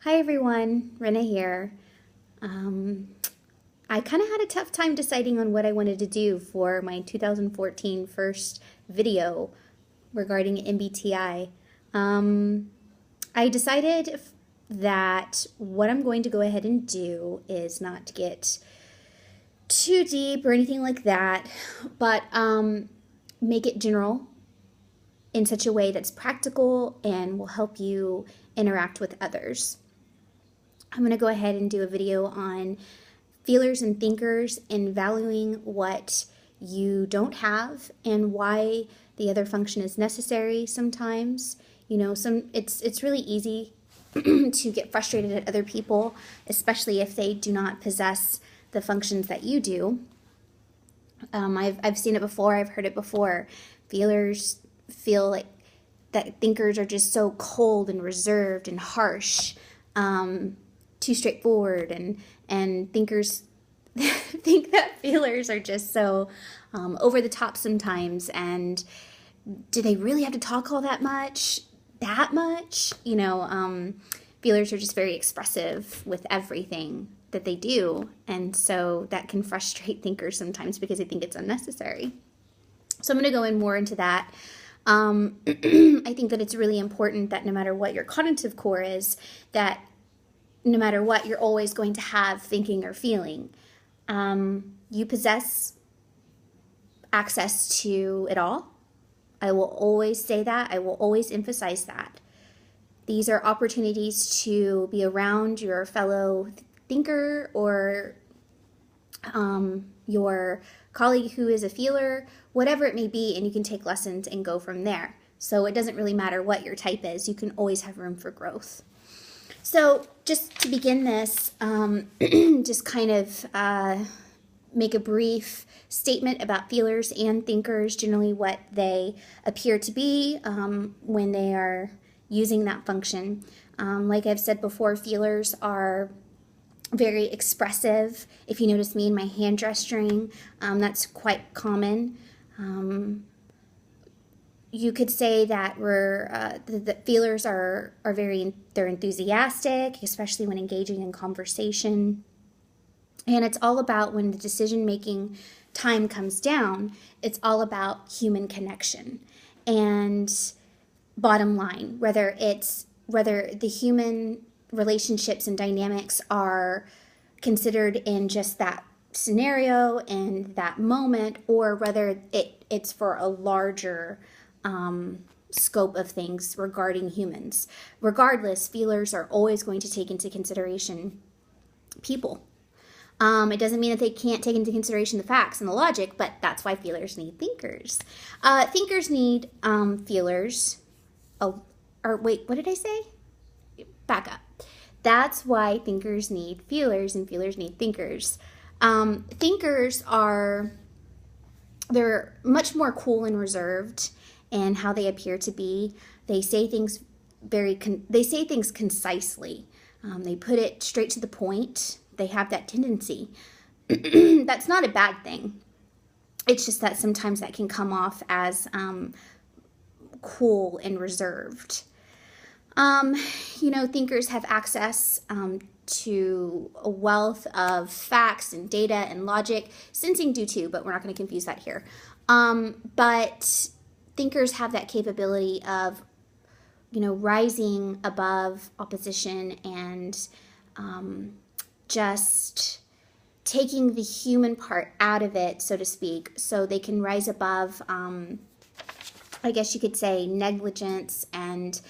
Hi everyone, Renna here. I kind of had a tough time deciding on what I wanted to do for my 2014 first video regarding MBTI. I decided that what I'm going to go ahead and do is not get too deep or anything like that, but make it general in such a way that's practical and will help you interact with others. I'm going to go ahead and do a video on feelers and thinkers and valuing what you don't have and why the other function is necessary sometimes. You know, it's really easy to get frustrated at other people, especially if they do not possess the functions that you do. I've seen it before, I've heard it before. Feelers feel like that thinkers are just so cold and reserved and harsh. Too straightforward, and thinkers think that feelers are just so over the top sometimes. And do they really have to talk all that much? You know, feelers are just very expressive with everything that they do, and so that can frustrate thinkers sometimes because they think it's unnecessary. So I'm going to go in more into that. I think that it's really important that no matter what your cognitive core is, that no matter what, you're always going to have thinking or feeling. You possess access to it all. I will always say that. I will always emphasize that. These are opportunities to be around your fellow thinker or your colleague who is a feeler, whatever it may be, and you can take lessons and go from there. So it doesn't really matter what your type is. You can always have room for growth. So just to begin this, just kind of make a brief statement about feelers and thinkers, generally what they appear to be when they are using that function. Like I've said before, feelers are very expressive. If you notice me in my hand gesturing, that's quite common. You could say that the feelers are they're enthusiastic, especially when engaging in conversation. And it's all about when the decision-making time comes down, it's all about human connection. And bottom line, whether the human relationships and dynamics are considered in just that scenario and that moment, or whether it's for a larger scope of things regarding humans. Regardless, feelers are always going to take into consideration people. It doesn't mean that they can't take into consideration the facts and the logic, but that's why feelers need thinkers. Thinkers need feelers. Oh, or wait, what did I say? Back up. That's why thinkers need feelers and feelers need thinkers. Thinkers they're much more cool and reserved in how they appear to be. They say things concisely. They put it straight to the point. They have that tendency. That's not a bad thing. It's just that sometimes that can come off as cool and reserved. You know, thinkers have access to a wealth of facts and data and logic. Sensing do too, but we're not going to confuse that here. But thinkers have that capability of, you know, rising above opposition and just taking the human part out of it, so to speak, so they can rise above, I guess you could say, negligence and,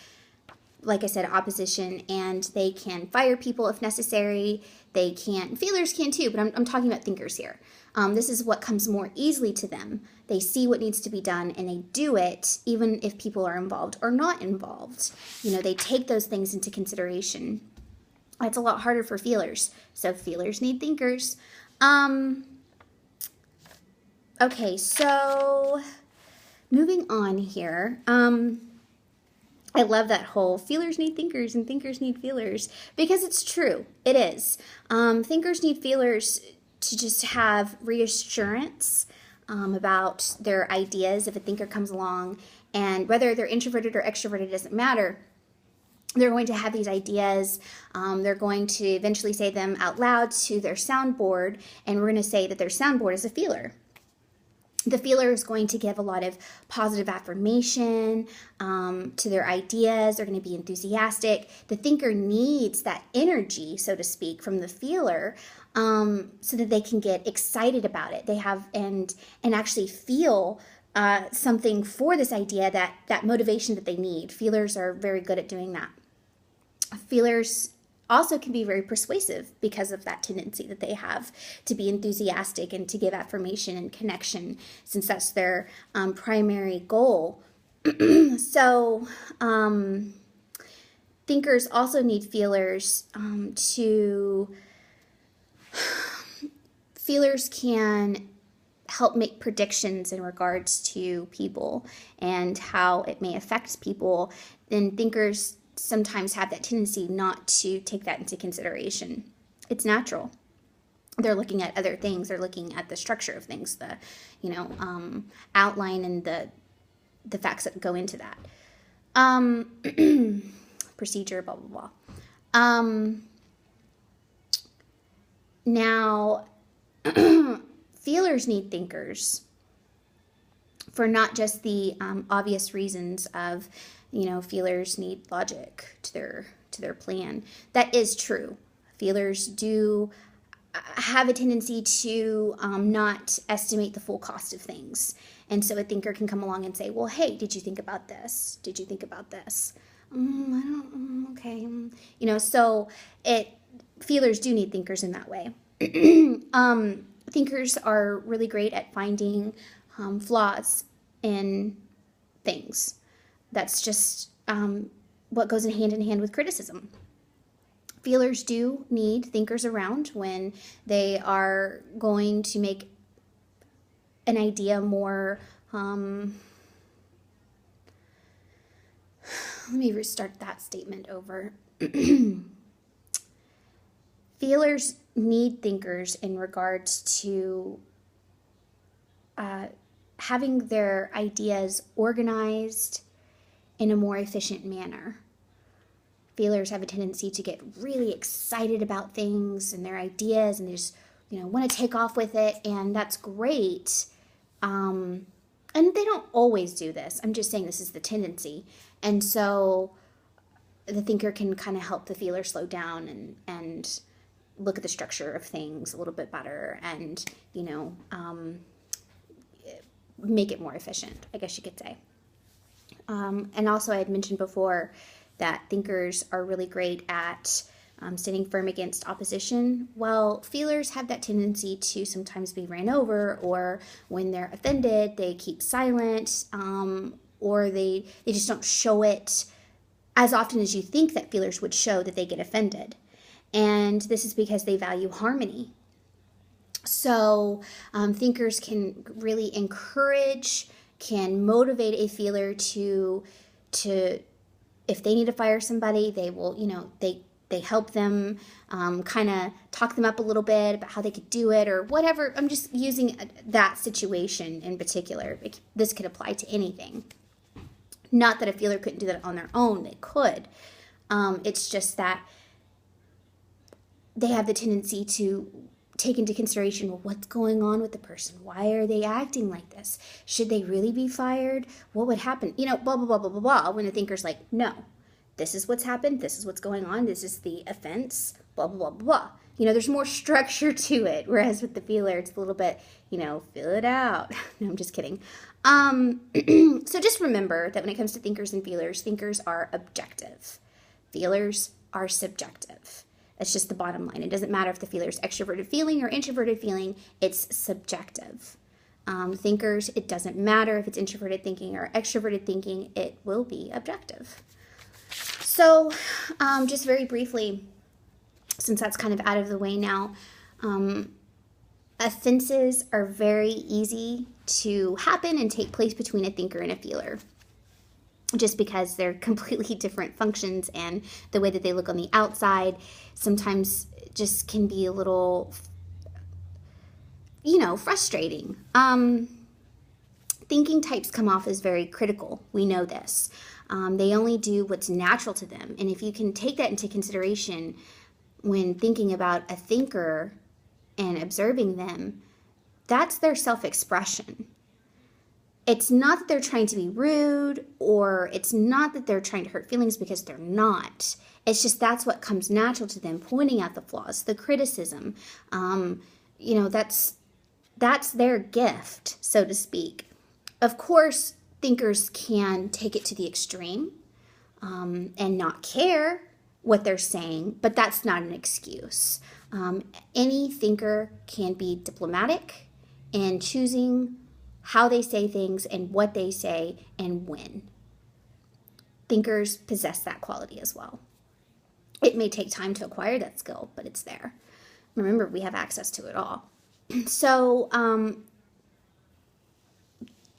like I said, opposition, and they can fire people if necessary. Feelers can too, but I'm talking about thinkers here. This is what comes more easily to them. They see what needs to be done and they do it, even if people are involved or not involved. You know, they take those things into consideration. It's a lot harder for feelers. So feelers need thinkers. Okay, so moving on here. I love that whole feelers need thinkers and thinkers need feelers, because it's true. It is. Thinkers need feelers to just have reassurance about their ideas if a thinker comes along, and whether they're introverted or extroverted doesn't matter. they're going to have these ideas. They're going to eventually say them out loud to their soundboard, and we're going to say that their soundboard is a feeler. The feeler is going to give a lot of positive affirmation to their ideas. They're going to be enthusiastic. The thinker needs that energy, so to speak, from the feeler so that they can get excited about it. They have and actually feel something for this idea, that motivation that they need. Feelers are very good at doing that. Feelers also can be very persuasive because of that tendency that they have to be enthusiastic and to give affirmation and connection, since that's their primary goal. So thinkers also need feelers feelers can help make predictions in regards to people and how it may affect people. And thinkers sometimes have that tendency not to take that into consideration. It's natural. They're looking at other things. They're looking at the structure of things, the outline and the facts that go into that. Procedure, blah, blah, blah. Now, feelers need thinkers for not just the obvious reasons of, feelers need logic to their plan. That is true. Feelers do have a tendency to not estimate the full cost of things. And so a thinker can come along and say, well, hey, did you think about this? Did you think about this? I don't, okay. So feelers do need thinkers in that way. Thinkers are really great at finding flaws in things. That's just what goes hand in hand with criticism. Feelers do need thinkers around when they are going to make an idea more, let me restart that statement over. Feelers need thinkers in regards to having their ideas organized in a more efficient manner. Feelers have a tendency to get really excited about things and their ideas, and they just want to take off with it, and that's great. And they don't always do this. I'm just saying this is the tendency. And so the thinker can kind of help the feeler slow down and look at the structure of things a little bit better and, make it more efficient, I guess you could say. And also I had mentioned before that thinkers are really great at standing firm against opposition. Well, feelers have that tendency to sometimes be ran over, or when they're offended, they keep silent, or they just don't show it as often as you think that feelers would show that they get offended. And this is because they value harmony. So thinkers can really encourage, can motivate a feeler to if they need to fire somebody, they will, they help them, kind of talk them up a little bit about how they could do it or whatever. I'm just using that situation in particular. This could apply to anything. Not that a feeler couldn't do that on their own. They could. It's just that they have the tendency to take into consideration, well, what's going on with the person? Why are they acting like this? Should they really be fired? What would happen? Blah, blah, blah, blah, blah, blah. When the thinker's like, no, this is what's happened. This is what's going on. This is the offense, blah, blah, blah, blah. There's more structure to it. Whereas with the feeler, it's a little bit, fill it out. No, I'm just kidding. So just remember that when it comes to thinkers and feelers, thinkers are objective. Feelers are subjective. That's just the bottom line. It doesn't matter if the feeler is extroverted feeling or introverted feeling. It's subjective. Thinkers, it doesn't matter if it's introverted thinking or extroverted thinking. It will be objective. So just very briefly, since that's kind of out of the way now, offenses are very easy to happen and take place between a thinker and a feeler, just because they're completely different functions, and the way that they look on the outside sometimes just can be a little, frustrating. Thinking types come off as very critical. We know this. They only do what's natural to them. And if you can take that into consideration when thinking about a thinker and observing them, that's their self-expression. It's not that they're trying to be rude, or it's not that they're trying to hurt feelings, because they're not. It's just that's what comes natural to them, pointing out the flaws, the criticism. That's their gift, so to speak. Of course, thinkers can take it to the extreme and not care what they're saying, but that's not an excuse. Any thinker can be diplomatic in choosing how they say things and what they say and when. Thinkers possess that quality as well. It may take time to acquire that skill, but it's there. Remember, we have access to it all. So,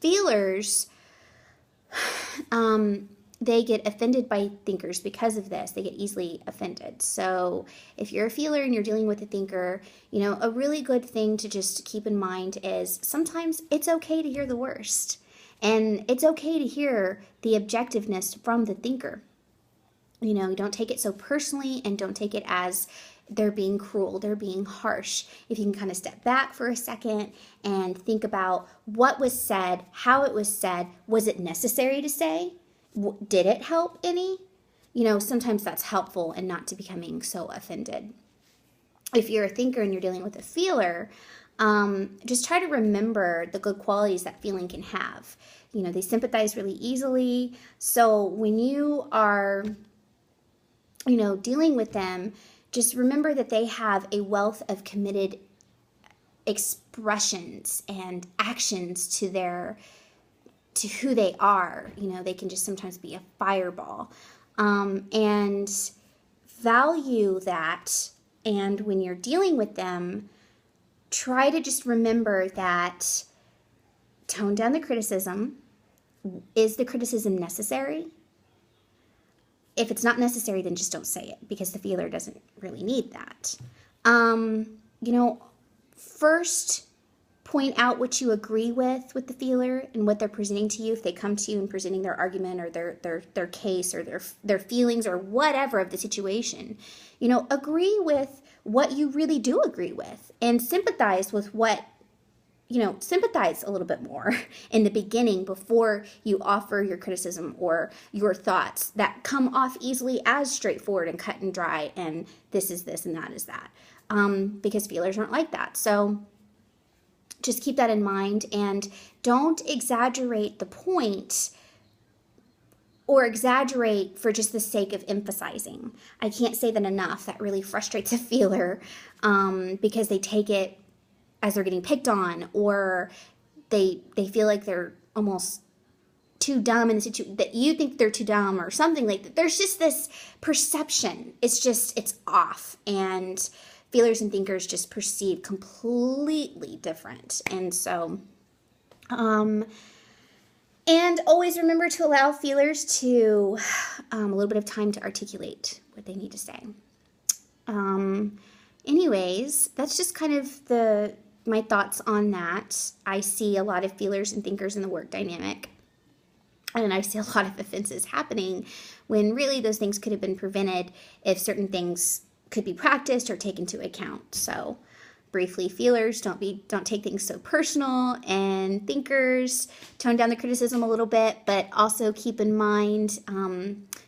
feelers, they get offended by thinkers because of this. They get easily offended. So if you're a feeler and you're dealing with a thinker, a really good thing to just keep in mind is sometimes it's okay to hear the worst. And it's okay to hear the objectiveness from the thinker. You don't take it so personally, and don't take it as they're being cruel, they're being harsh. If you can kind of step back for a second and think about what was said, how it was said, was it necessary to say? Did it help any? Sometimes that's helpful, and not to becoming so offended. If you're a thinker and you're dealing with a feeler, just try to remember the good qualities that feeling can have. They sympathize really easily. So when you are, dealing with them, just remember that they have a wealth of committed expressions and actions to who they are. They can just sometimes be a fireball, and value that. And when you're dealing with them, try to just remember that tone down the criticism. Is the criticism necessary? If it's not necessary, then just don't say it, because the feeler doesn't really need that. First, point out what you agree with the feeler and what they're presenting to you. If they come to you and presenting their argument or their case or their feelings or whatever of the situation, agree with what you really do agree with, and sympathize with what, sympathize a little bit more in the beginning before you offer your criticism or your thoughts that come off easily as straightforward and cut and dry and this is this and that is that, because feelers aren't like that. So just keep that in mind, and don't exaggerate the point or exaggerate for just the sake of emphasizing. I can't say that enough. That really frustrates a feeler, because they take it as they're getting picked on, or they feel like they're almost too dumb in the situation, that you think they're too dumb or something like that. There's just this perception. It's off, and feelers and thinkers just perceive completely different. And so, and always remember to allow feelers to a little bit of time to articulate what they need to say. Anyways, that's just kind of my thoughts on that. I see a lot of feelers and thinkers in the work dynamic, and I see a lot of offenses happening when really those things could have been prevented if certain things could be practiced or taken into account. So briefly, feelers, don't take things so personal, and thinkers, tone down the criticism a little bit, but also keep in mind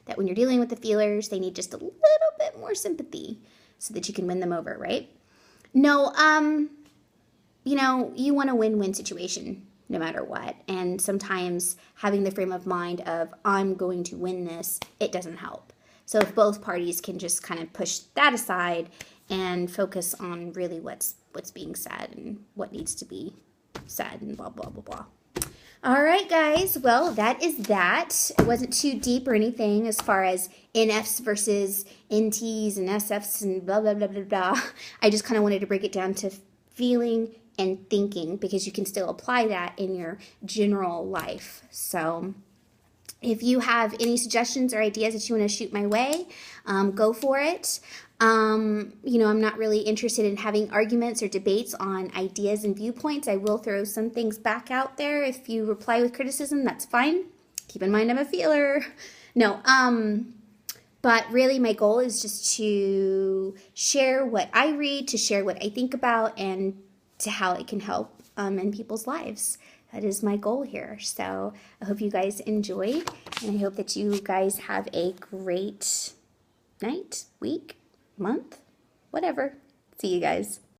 that when you're dealing with the feelers, they need just a little bit more sympathy so that you can win them over, right? No, you want a win-win situation no matter what, and sometimes having the frame of mind of I'm going to win this, it doesn't help. So if both parties can just kind of push that aside and focus on really what's being said and what needs to be said and blah, blah, blah, blah. All right, guys. Well, that is that. It wasn't too deep or anything as far as NFs versus NTs and SFs and blah, blah, blah, blah, blah. I just kind of wanted to break it down to feeling and thinking, because you can still apply that in your general life. So if you have any suggestions or ideas that you want to shoot my way, go for it. I'm not really interested in having arguments or debates on ideas and viewpoints. I will throw some things back out there. If you reply with criticism, that's fine. keep in mind I'm a feeler. No, but really my goal is just to share what I read, to share what I think about, and to how it can help in people's lives. That is my goal here. So I hope you guys enjoyed, and I hope that you guys have a great night, week, month, whatever. See you guys.